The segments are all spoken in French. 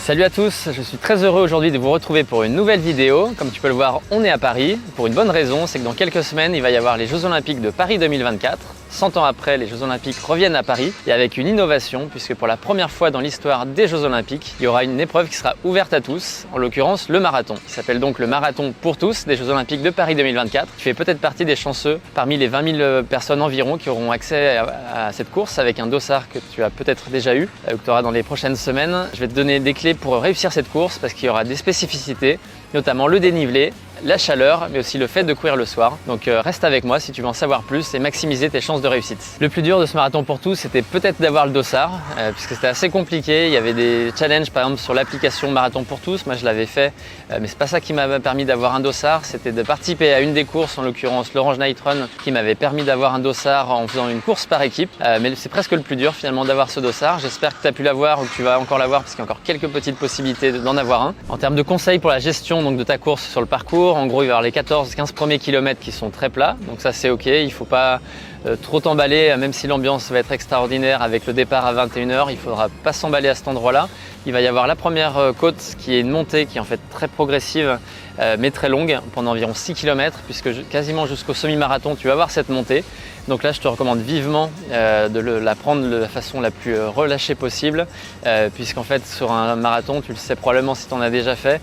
Salut à tous, je suis très heureux aujourd'hui de vous retrouver pour une nouvelle vidéo. Comme tu peux le voir, on est à Paris pour une bonne raison, c'est que dans quelques semaines, il va y avoir les Jeux Olympiques de Paris 2024. 100 ans après, les Jeux Olympiques reviennent à Paris et avec une innovation puisque pour la première fois dans l'histoire des Jeux Olympiques, il y aura une épreuve qui sera ouverte à tous, en l'occurrence le marathon. Il s'appelle donc le marathon pour tous des Jeux Olympiques de Paris 2024. Tu fais peut-être partie des chanceux parmi les 20 000 personnes environ qui auront accès à cette course avec un dossard que tu as peut-être déjà eu ou que tu auras dans les prochaines semaines. Je vais te donner des clés pour réussir cette course parce qu'il y aura des spécificités, notamment le dénivelé, la chaleur, mais aussi le fait de courir le soir. Donc reste avec moi si tu veux en savoir plus et maximiser tes chances de réussite. Le plus dur de ce marathon pour tous, c'était peut-être d'avoir le dossard, puisque c'était assez compliqué. Il y avait des challenges par exemple sur l'application Marathon pour tous. Moi je l'avais fait, mais c'est pas ça qui m'a permis d'avoir un dossard. C'était de participer à une des courses, en l'occurrence l'Orange Night Run, qui m'avait permis d'avoir un dossard en faisant une course par équipe. Mais c'est presque le plus dur finalement d'avoir ce dossard. J'espère que tu as pu l'avoir ou que tu vas encore l'avoir, parce qu'il y a encore quelques petites possibilités d'en avoir un. En termes de conseils pour la gestion donc, de ta course sur le parcours, en gros il va y avoir les 14-15 premiers kilomètres qui sont très plats, donc ça c'est ok, il ne faut pas trop t'emballer, même si l'ambiance va être extraordinaire avec le départ à 21 h, il ne faudra pas s'emballer à cet endroit-là. Il va y avoir la première côte qui est une montée qui est en fait très progressive mais très longue pendant environ 6 km, puisque quasiment jusqu'au semi-marathon tu vas avoir cette montée. Donc là je te recommande vivement de la prendre de la façon la plus relâchée possible, puisqu'en fait sur un marathon, tu le sais probablement si tu en as déjà fait,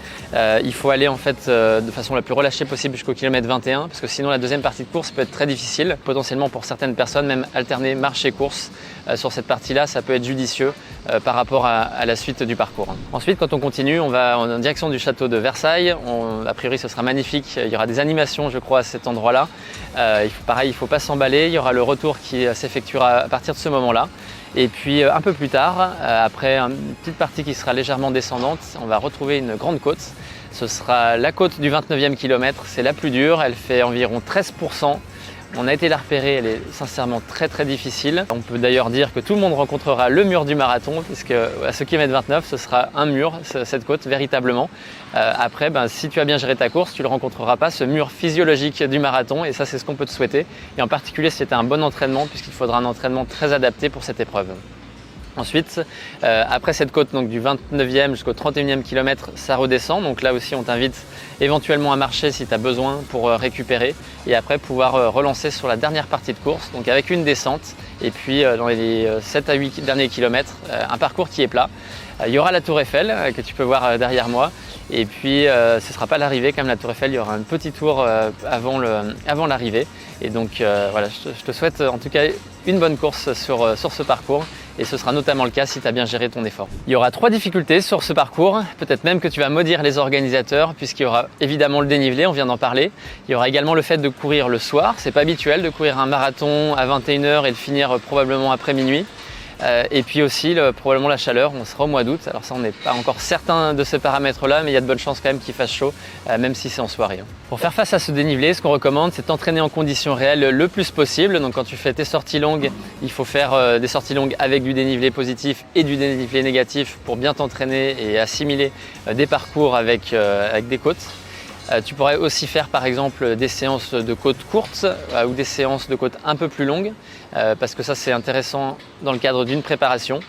il faut aller en fait de façon la plus relâchée possible jusqu'au kilomètre 21, parce que sinon la deuxième partie de course peut être très difficile, potentiellement pour certaines personnes même alterner marche et course. Sur cette partie-là, ça peut être judicieux par rapport à la suite du parcours. Ensuite, quand on continue, on va en direction du château de Versailles. A priori, ce sera magnifique. Il y aura des animations, je crois, à cet endroit-là. Pareil, il ne faut pas s'emballer. Il y aura le retour qui s'effectuera à partir de ce moment-là. Et puis un peu plus tard, après une petite partie qui sera légèrement descendante, on va retrouver une grande côte. Ce sera la côte du 29e kilomètre. C'est la plus dure. Elle fait environ 13%. On a été la repérer, elle est sincèrement très difficile. On peut d'ailleurs dire que tout le monde rencontrera le mur du marathon, puisque à ce kilomètre 29, ce sera un mur, cette côte, véritablement. Après, si tu as bien géré ta course, tu ne rencontreras pas ce mur physiologique du marathon, et ça c'est ce qu'on peut te souhaiter. Et en particulier si c'était un bon entraînement, puisqu'il faudra un entraînement très adapté pour cette épreuve. Ensuite, après cette côte donc, du 29e jusqu'au 31e kilomètre, ça redescend. Donc là aussi, on t'invite éventuellement à marcher si tu as besoin pour récupérer. Et après, pouvoir relancer sur la dernière partie de course, donc avec une descente. Et puis, dans les 7 à 8 derniers kilomètres, un parcours qui est plat. Il y aura la Tour Eiffel que tu peux voir derrière moi. Et puis, ce ne sera pas l'arrivée comme la Tour Eiffel. Il y aura un petit tour avant l'arrivée. Et donc, voilà, je te souhaite en tout cas une bonne course sur ce parcours. Et ce sera notamment le cas si tu as bien géré ton effort. Il y aura 3 difficultés sur ce parcours, peut-être même que tu vas maudire les organisateurs, puisqu'il y aura évidemment le dénivelé, on vient d'en parler. Il y aura également le fait de courir le soir, c'est pas habituel de courir un marathon à 21 h et de finir probablement après minuit. Et puis aussi probablement la chaleur, on sera au mois d'août, alors ça on n'est pas encore certain de ces paramètres-là, mais il y a de bonnes chances quand même qu'il fasse chaud, même si c'est en soirée. Pour faire face à ce dénivelé, ce qu'on recommande, c'est t'entraîner en conditions réelles le plus possible. Donc quand tu fais tes sorties longues, il faut faire des sorties longues avec du dénivelé positif et du dénivelé négatif pour bien t'entraîner et assimiler des parcours avec des côtes. Tu pourrais aussi faire par exemple des séances de côtes courtes ou des séances de côtes un peu plus longues, parce que ça c'est intéressant dans le cadre d'une préparation.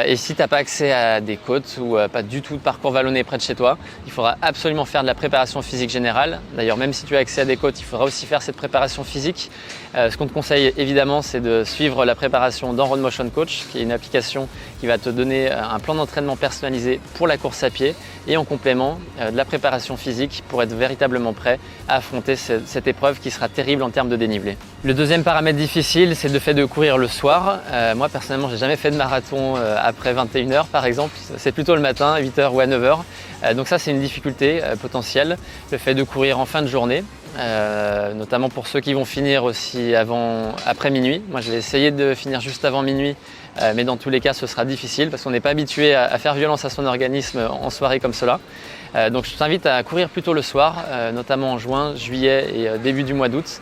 Et si tu n'as pas accès à des côtes ou pas du tout de parcours vallonné près de chez toi, il faudra absolument faire de la préparation physique générale. D'ailleurs, même si tu as accès à des côtes, il faudra aussi faire cette préparation physique. Ce qu'on te conseille évidemment, c'est de suivre la préparation d'Enroad Motion Coach, qui est une application qui va te donner un plan d'entraînement personnalisé pour la course à pied et en complément de la préparation physique pour être véritablement prêt à affronter cette épreuve qui sera terrible en termes de dénivelé. Le deuxième paramètre difficile, c'est le fait de courir le soir. Moi personnellement, j'ai jamais fait de marathon après 21 h par exemple, c'est plutôt le matin, à 8 h ou à 9 h. Donc ça c'est une difficulté potentielle, le fait de courir en fin de journée, notamment pour ceux qui vont finir aussi après minuit. Moi je vais essayer de finir juste avant minuit, mais dans tous les cas ce sera difficile parce qu'on n'est pas habitué à faire violence à son organisme en soirée comme cela. Donc je t'invite à courir plutôt le soir, notamment en juin, juillet et début du mois d'août,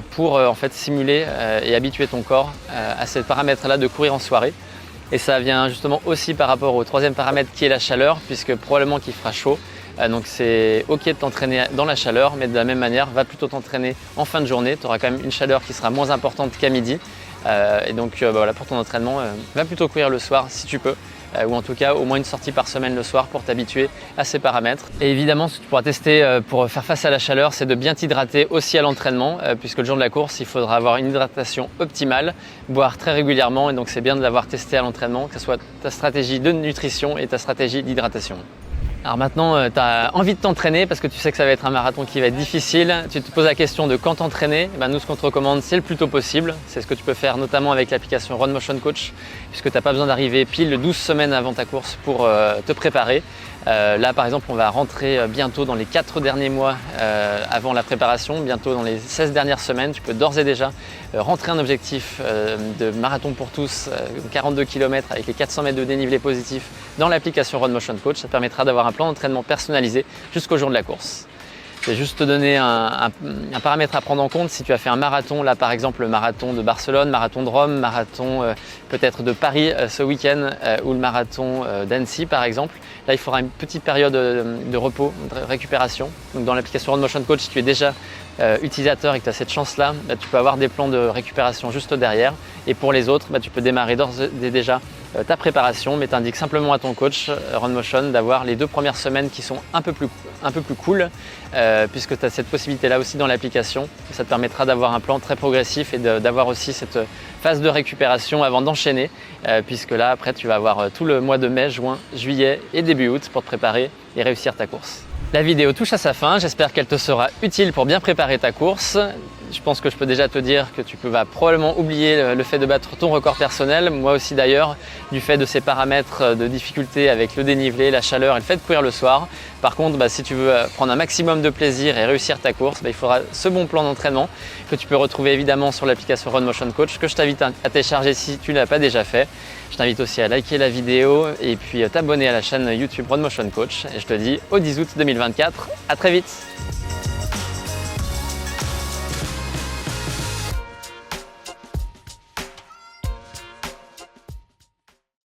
pour en fait simuler et habituer ton corps à ces paramètres-là de courir en soirée. Et ça vient justement aussi par rapport au troisième paramètre qui est la chaleur, puisque probablement qu'il fera chaud. Donc c'est ok de t'entraîner dans la chaleur, mais de la même manière, va plutôt t'entraîner en fin de journée. Tu auras quand même une chaleur qui sera moins importante qu'à midi. Et donc voilà, pour ton entraînement, va plutôt courir le soir si tu peux. ou en tout cas au moins une sortie par semaine le soir pour t'habituer à ces paramètres. Et évidemment, ce que tu pourras tester pour faire face à la chaleur, c'est de bien t'hydrater aussi à l'entraînement, puisque le jour de la course, il faudra avoir une hydratation optimale, boire très régulièrement, et donc c'est bien de l'avoir testé à l'entraînement, que ce soit ta stratégie de nutrition et ta stratégie d'hydratation. Alors maintenant, tu as envie de t'entraîner parce que tu sais que ça va être un marathon qui va être difficile. Tu te poses la question de quand t'entraîner. Nous, ce qu'on te recommande, c'est le plus tôt possible. C'est ce que tu peux faire notamment avec l'application Run Motion Coach, puisque tu n'as pas besoin d'arriver pile 12 semaines avant ta course pour te préparer. Là, par exemple, on va rentrer bientôt dans les 4 derniers mois avant la préparation, bientôt dans les 16 dernières semaines. Tu peux d'ores et déjà rentrer un objectif de marathon pour tous, 42 km avec les 400 mètres de dénivelé positif dans l'application Run Motion Coach. Ça te permettra d'avoir un plan d'entraînement personnalisé jusqu'au jour de la course. Je vais juste te donner un paramètre à prendre en compte. Si tu as fait un marathon, là par exemple le marathon de Barcelone, marathon de Rome, marathon peut-être de Paris ce week-end ou le marathon d'Annecy par exemple, là il faudra une petite période de repos, de récupération. Donc dans l'application Run Motion Coach, si tu es déjà utilisateur et que tu as cette chance-là, tu peux avoir des plans de récupération juste derrière. Et pour les autres, tu peux démarrer d'ores et déjà ta préparation, mais tu indiques simplement à ton coach Run Motion d'avoir les 2 premières semaines qui sont un peu plus cool, puisque tu as cette possibilité-là aussi dans l'application. Ça te permettra d'avoir un plan très progressif et d'avoir aussi cette phase de récupération avant d'enchaîner, puisque là, après, tu vas avoir tout le mois de mai, juin, juillet et début août pour te préparer et réussir ta course. La vidéo touche à sa fin, j'espère qu'elle te sera utile pour bien préparer ta course. Je pense que je peux déjà te dire que tu vas probablement oublier le fait de battre ton record personnel, moi aussi d'ailleurs, du fait de ces paramètres de difficulté avec le dénivelé, la chaleur et le fait de courir le soir. Par contre, si tu veux prendre un maximum de plaisir et réussir ta course, il faudra ce bon plan d'entraînement que tu peux retrouver évidemment sur l'application Run Motion Coach, que je t'invite à télécharger si tu ne l'as pas déjà fait. Je t'invite aussi à liker la vidéo et puis t'abonner à la chaîne YouTube Run Motion Coach. Et je te dis au 10 août 2024, à très vite.